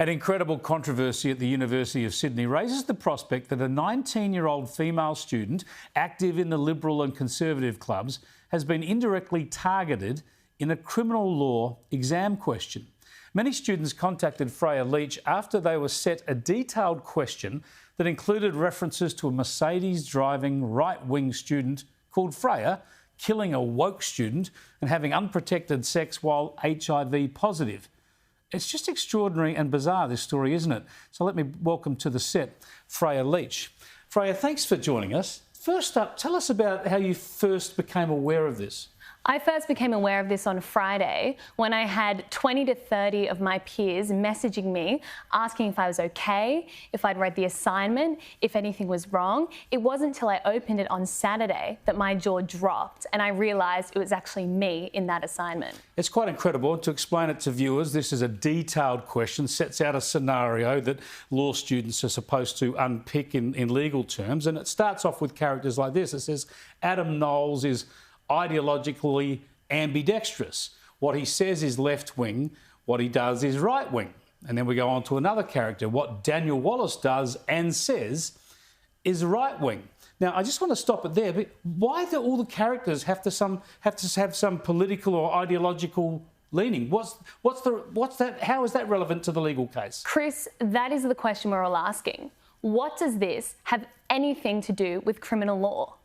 An incredible controversy at the University of Sydney raises the prospect that a 19-year-old female student active in the Liberal and Conservative clubs has been indirectly targeted in a criminal law exam question. Many students contacted Freya Leach after they were set a detailed question that included references to a Mercedes-driving right-wing student called Freya killing a woke student and having unprotected sex while HIV positive. It's just extraordinary and bizarre, this story, isn't it? So let me welcome to the set Freya Leach. Freya, thanks for joining us. First up, tell us about how you first became aware of this. I first became aware of this on Friday when I had 20 to 30 of my peers messaging me, asking if I was okay, if I'd read the assignment, if anything was wrong. It wasn't until I opened it on Saturday that my jaw dropped and I realised it was actually me in that assignment. It's quite incredible. To explain it to viewers, this is a detailed question, sets out a scenario that law students are supposed to unpick in legal terms, and it starts off with characters like this. It says, Adam Knowles is ideologically ambidextrous. What he says is left-wing, what he does is right-wing. And then we go on to another character. What Daniel Wallace does and says is right-wing. Now, I just want to stop it there, but why do all the characters have to have some political or ideological leaning? How is that relevant to the legal case? Chris, that is the question we're all asking. What does this have anything to do with criminal law?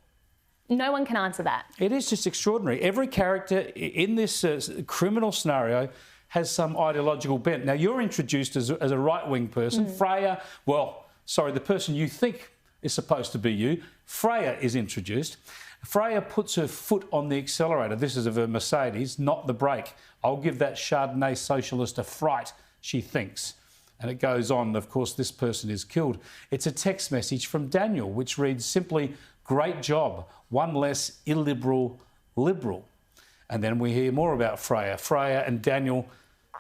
No one can answer that. It is just extraordinary. Every character in this criminal scenario has some ideological bent. Now, you're introduced as a right-wing person. Freya, the person you think is supposed to be you, Freya is introduced. Freya puts her foot on the accelerator. This is of her Mercedes, not the brake. I'll give that Chardonnay socialist a fright, she thinks. And it goes on. Of course, this person is killed. It's a text message from Daniel, which reads simply, "Great job, one less illiberal liberal." And then we hear more about Freya. Freya and Daniel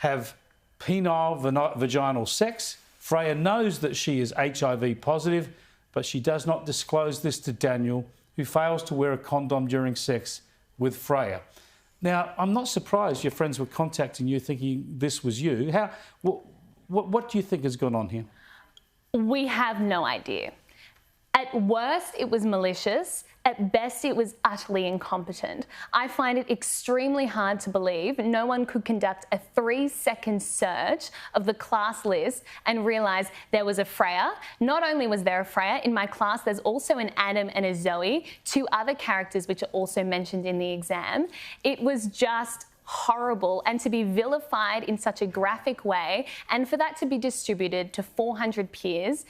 have penile vaginal sex. Freya knows that she is HIV positive, but she does not disclose this to Daniel, who fails to wear a condom during sex with Freya. Now, I'm not surprised your friends were contacting you thinking this was you. What do you think has gone on here? We have no idea. At worst, it was malicious. At best, it was utterly incompetent. I find it extremely hard to believe no one could conduct a 3-second search of the class list and realise there was a Freya. Not only was there a Freya, in my class there's also an Adam and a Zoe, 2 other characters which are also mentioned in the exam. It was just horrible, and to be vilified in such a graphic way and for that to be distributed to 400 peers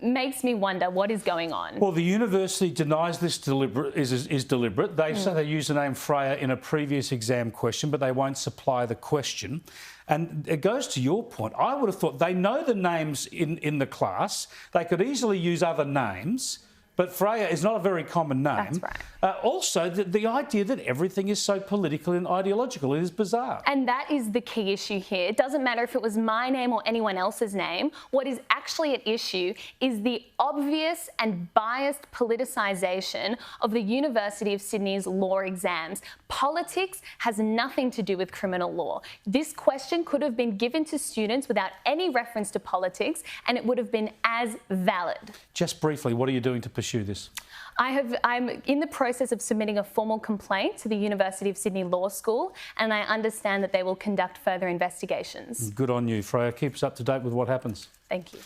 makes me wonder what is going on. Well, the university denies this is deliberate. They say they used the name Freya in a previous exam question, but they won't supply the question. And it goes to your point. I would have thought they know the names in the class. They could easily use other names, but Freya is not a very common name. That's right. Also, the idea that everything is so political and ideological is bizarre. And that is the key issue here. It doesn't matter if it was my name or anyone else's name. What is actually at issue is the obvious and biased politicisation of the University of Sydney's law exams. Politics has nothing to do with criminal law. This question could have been given to students without any reference to politics, and it would have been as valid. Just briefly, what are you doing to pursue this? I'm in the process of submitting a formal complaint to the University of Sydney Law School, and I understand that they will conduct further investigations. Good on you, Freya. Keep us up to date with what happens. Thank you.